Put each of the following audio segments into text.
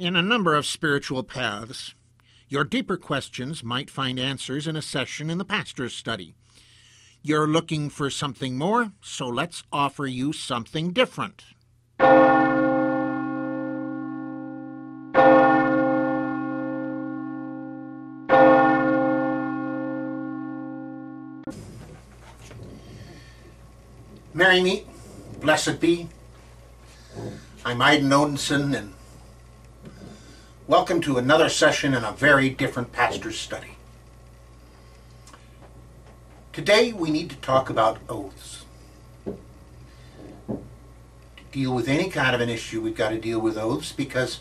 In a number of spiritual paths, your deeper questions might find answers in a session in the pastor's study. You're looking for something more, so let's offer you something different. Marry me, blessed be. I'm Iden Odinson, and welcome to another session in a very different pastor's study. Today we need to talk about oaths. To deal with any kind of an issue, we've got to deal with oaths, because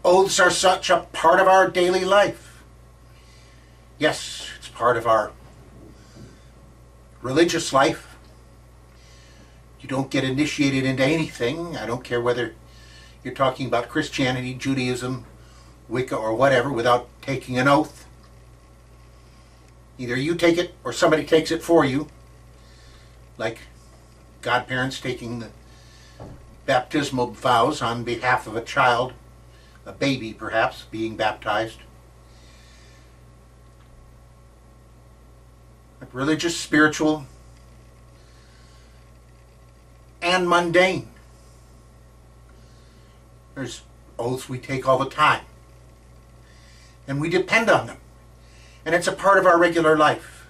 oaths are such a part of our daily life. Yes, it's part of our religious life. You don't get initiated into anything. I don't care whether you're talking about Christianity, Judaism, Wicca, or whatever, without taking an oath. Either you take it or somebody takes it for you, like godparents taking the baptismal vows on behalf of a child, a baby perhaps, being baptized. Like religious, spiritual, and mundane. There's oaths we take all the time, and we depend on them, and it's a part of our regular life.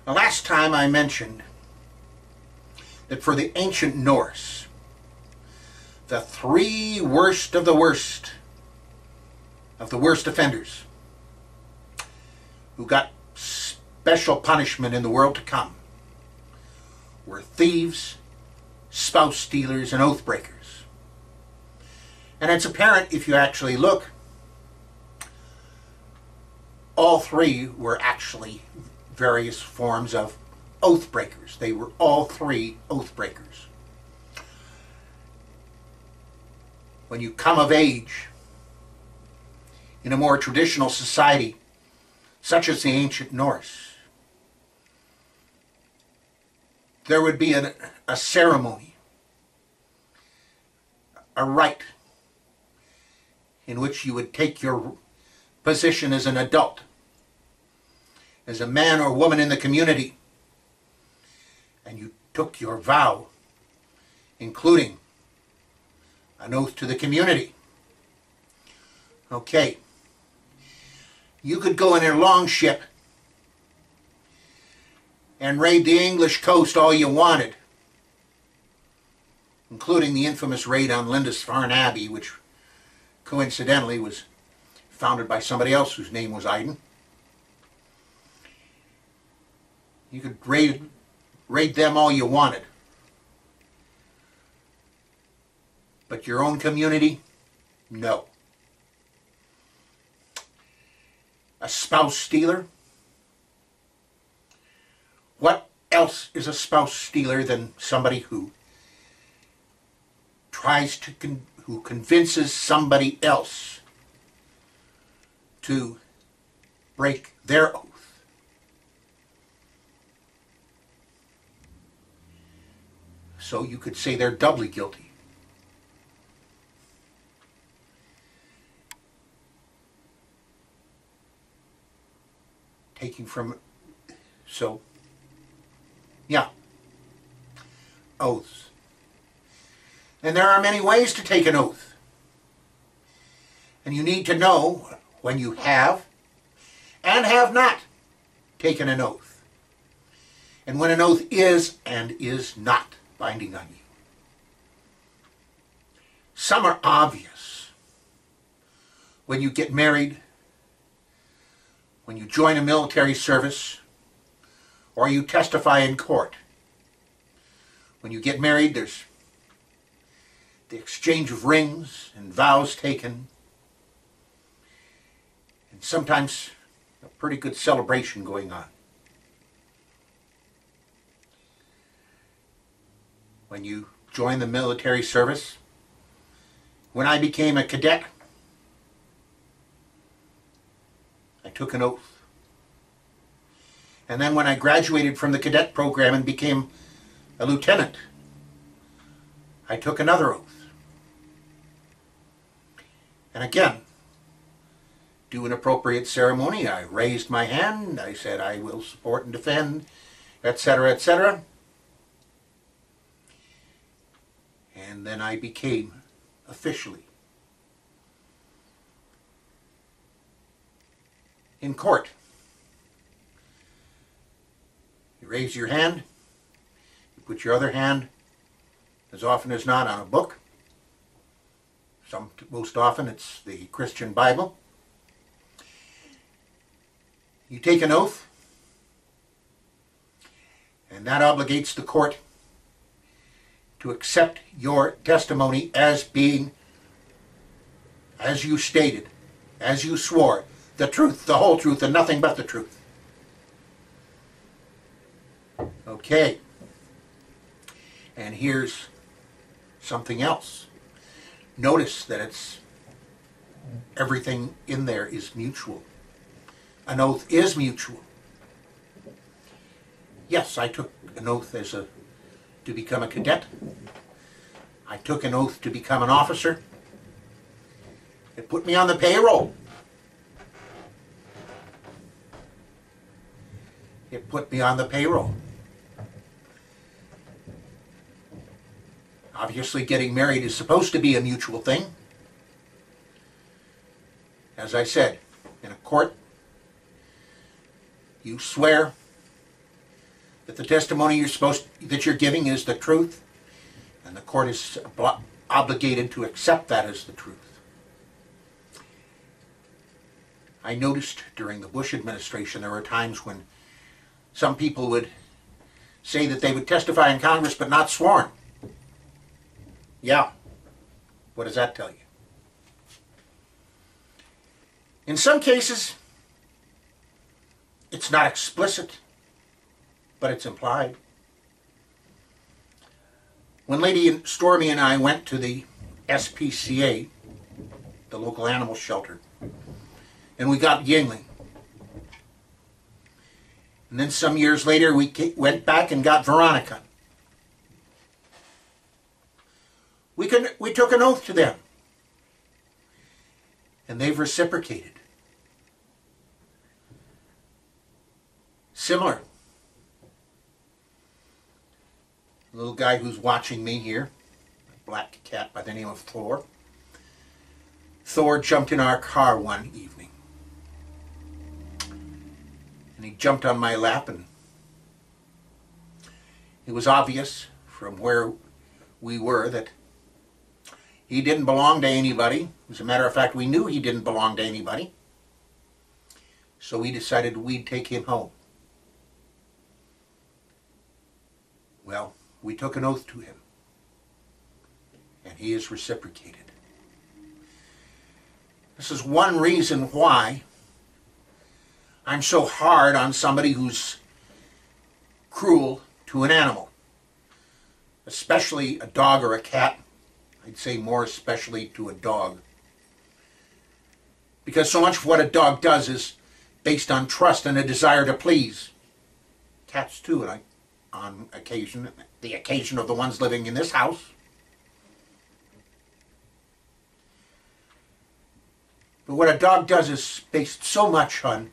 The last time I mentioned that for the ancient Norse, the three worst of the worst offenders who got special punishment in the world to come were thieves, spouse stealers, and oath breakers. And it's apparent, if you actually look, all three were actually various forms of oath breakers. They were all three oath breakers. When you come of age in a more traditional society, such as the ancient Norse, there would be a ceremony, a rite, in which you would take your position as an adult, as a man or woman in the community, and you took your vow, including an oath to the community. Okay, you could go in a longship and raid the English coast all you wanted, including the infamous raid on Lindisfarne Abbey, which coincidentally was founded by somebody else whose name was Iden. You could raid them all you wanted, but your own community, no. A spouse stealer? What else is a spouse stealer than somebody who tries to who convinces somebody else to break their oath? So you could say they're doubly guilty. Yeah, oaths. And there are many ways to take an oath. And you need to know when you have and have not taken an oath, and when an oath is and is not binding on you. Some are obvious. When you get married, when you join a military service, or you testify in court. When you get married, there's the exchange of rings and vows taken, and sometimes a pretty good celebration going on. When you join the military service, when I became a cadet, I took an oath. And then when I graduated from the cadet program and became a lieutenant, I took another oath. And again, do an appropriate ceremony. I raised my hand. I said, I will support and defend, etc., etc. And then I became officially in court. You raise your hand, you put your other hand, as often as not, on a book. Most often it's the Christian Bible. You take an oath, and that obligates the court to accept your testimony as being, as you stated, as you swore, the truth, the whole truth, and nothing but the truth. Okay. And here's something else. Notice that it's everything in there is mutual. An oath is mutual. Yes, I took an oath to become a cadet. I took an oath to become an officer. It put me on the payroll. It put me on the payroll. Obviously, getting married is supposed to be a mutual thing. As I said, in a court, you swear that the testimony that you're giving is the truth, and the court is obligated to accept that as the truth. I noticed during the Bush administration there were times when some people would say that they would testify in Congress but not sworn. Yeah. What does that tell you? In some cases, it's not explicit, but it's implied. When Lady Stormy and I went to the SPCA, the local animal shelter, and we got Yuengling. And then some years later, we went back and got Veronica. We took an oath to them, and they've reciprocated. Similar. A little guy who's watching me here, a black cat by the name of Thor. Thor jumped in our car one evening, and he jumped on my lap, and it was obvious from where we were that he didn't belong to anybody. As a matter of fact, we knew he didn't belong to anybody. So we decided we'd take him home. Well, we took an oath to him, and he has reciprocated. This is one reason why I'm so hard on somebody who's cruel to an animal, especially a dog or a cat. I'd say more especially to a dog. Because so much of what a dog does is based on trust and a desire to please. Cats too, and on occasion, the occasion of the ones living in this house. But what a dog does is based so much on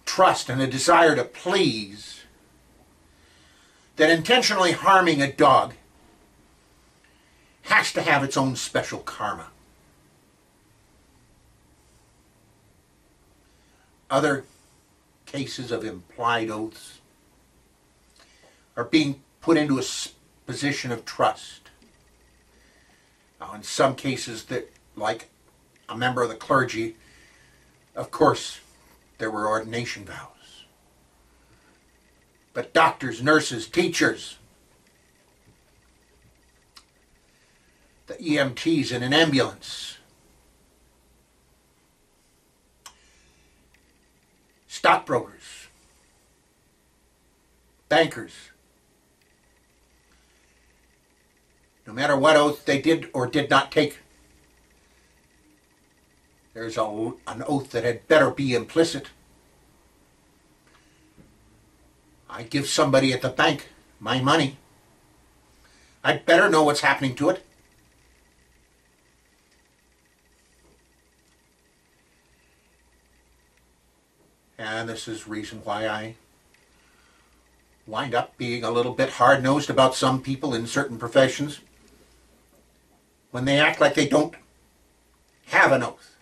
trust and a desire to please that intentionally harming a dog has to have its own special karma. Other cases of implied oaths are being put into a position of trust. Now, in some cases, that, like a member of the clergy, of course, there were ordination vows. But doctors, nurses, teachers, the EMTs in an ambulance, stockbrokers, bankers, no matter what oath they did or did not take, there's an oath that had better be implicit. I give somebody at the bank my money. I'd better know what's happening to it. And this is the reason why I wind up being a little bit hard-nosed about some people in certain professions when they act like they don't have an oath.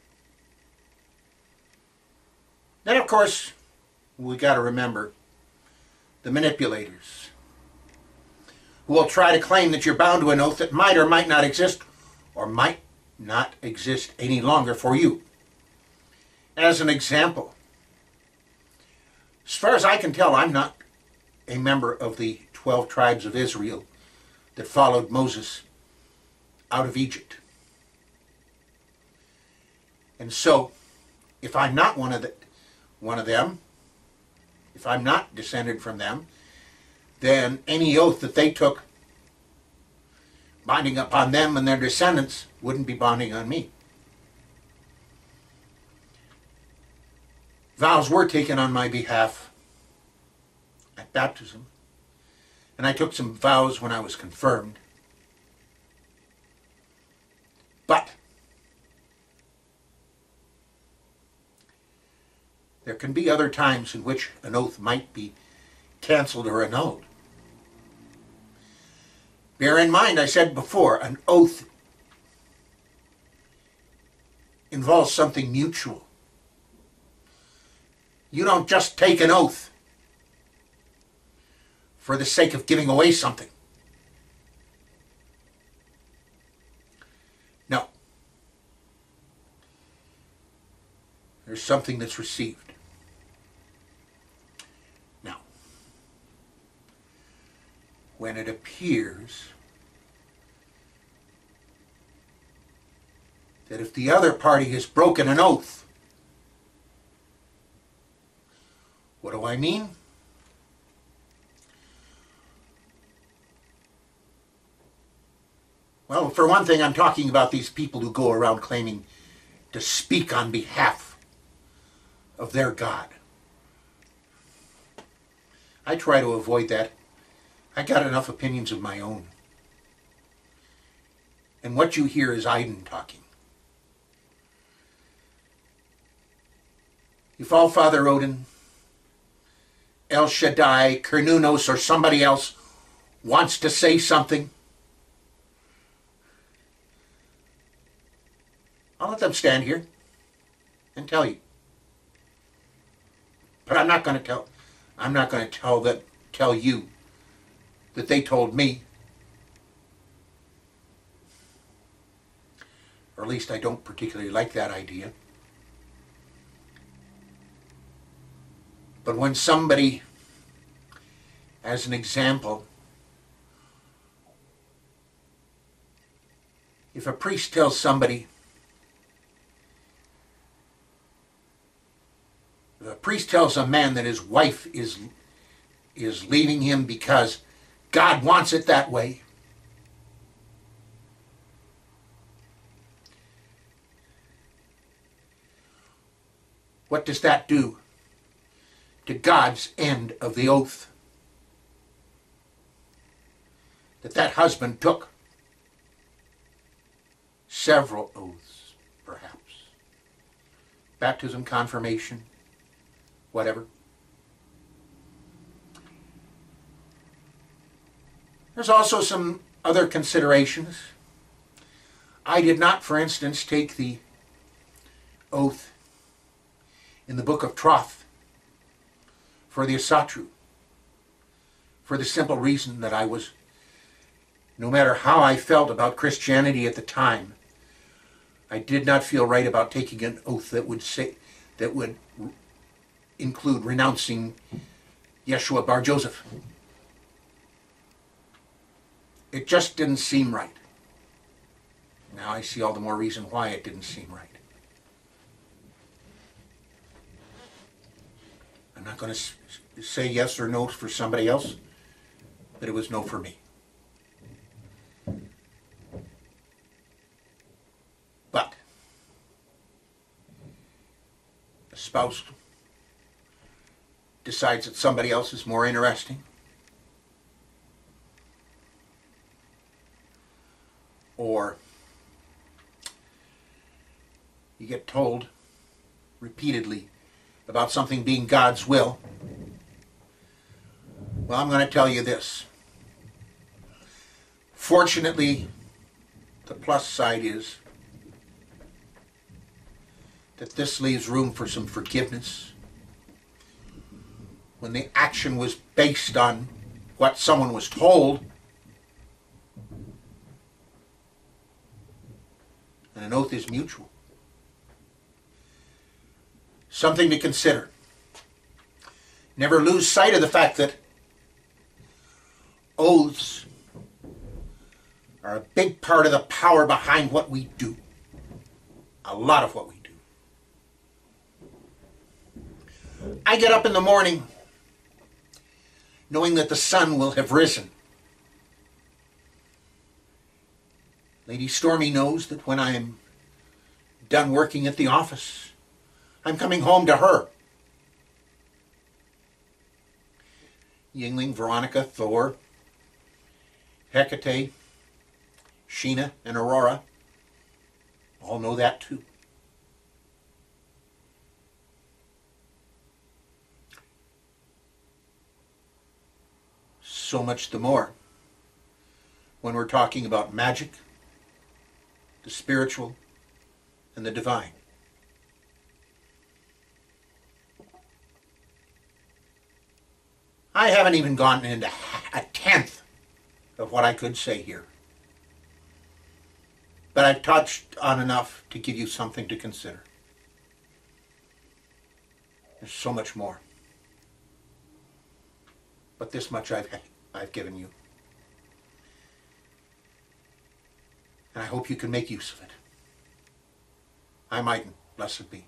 Then, of course, we got to remember the manipulators who will try to claim that you're bound to an oath that might or might not exist, or might not exist any longer for you. As an example, as far as I can tell, I'm not a member of the 12 tribes of Israel that followed Moses out of Egypt. And so, if I'm not one of them, if I'm not descended from them, then any oath that they took binding upon them and their descendants wouldn't be binding on me. Vows were taken on my behalf at baptism, and I took some vows when I was confirmed. But there can be other times in which an oath might be canceled or annulled. Bear in mind, I said before, an oath involves something mutual. You don't just take an oath for the sake of giving away something. No. There's something that's received. Now, when it appears that if the other party has broken an oath, what do I mean? Well, for one thing, I'm talking about these people who go around claiming to speak on behalf of their God. I try to avoid that. I got enough opinions of my own. And what you hear is Iden talking. If All-Father Odin, El Shaddai, Kernunos, or somebody else wants to say something, I'll let them stand here and tell you. But I'm not going to tell you that they told me. Or at least I don't particularly like that idea. But when somebody, as an example, if a priest tells somebody, if a priest tells a man that his wife is leaving him because God wants it that way, what does that do to God's end of the oath that husband took? Several oaths, perhaps. Baptism, confirmation, whatever. There's also some other considerations. I did not, for instance, take the oath in the Book of Troth for the Asatru, for the simple reason that I was, no matter how I felt about Christianity at the time, I did not feel right about taking an oath that would include renouncing Yeshua Bar Joseph. It just didn't seem right. Now I see all the more reason why it didn't seem right. I'm not going to say yes or no for somebody else, but it was no for me. But a spouse decides that somebody else is more interesting, or you get told repeatedly about something being God's will, well, I'm going to tell you this. Fortunately, the plus side is that this leaves room for some forgiveness when the action was based on what someone was told, and an oath is mutual. Something to consider. Never lose sight of the fact that oaths are a big part of the power behind what we do. A lot of what we do. I get up in the morning knowing that the sun will have risen. Lady Stormy knows that when I'm done working at the office, I'm coming home to her. Yuengling, Veronica, Thor, Hecate, Sheena, and Aurora all know that too. So much the more when we're talking about magic, the spiritual, and the divine. I haven't even gone into a tenth of what I could say here. But I've touched on enough to give you something to consider. There's so much more. But this much I've given you. And I hope you can make use of it. I mightn't. Blessed be.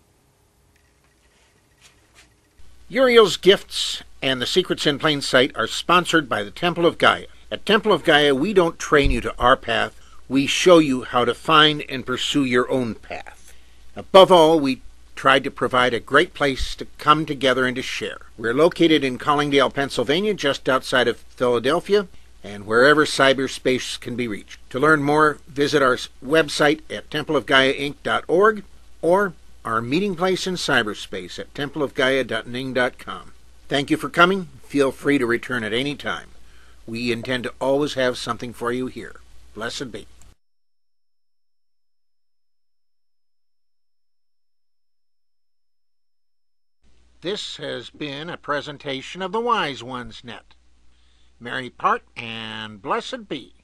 Uriel's Gifts and the Secrets in Plain Sight are sponsored by the Temple of Gaia. At Temple of Gaia, we don't train you to our path. We show you how to find and pursue your own path. Above all, we tried to provide a great place to come together and to share. We're located in Collingdale, Pennsylvania, just outside of Philadelphia, and wherever cyberspace can be reached. To learn more, visit our website at templeofgaiainc.org or our meeting place in cyberspace at templeofgaia.ning.com. Thank you for coming. Feel free to return at any time. We intend to always have something for you here. Blessed be. This has been a presentation of the Wise Ones Net. Merry part and blessed be.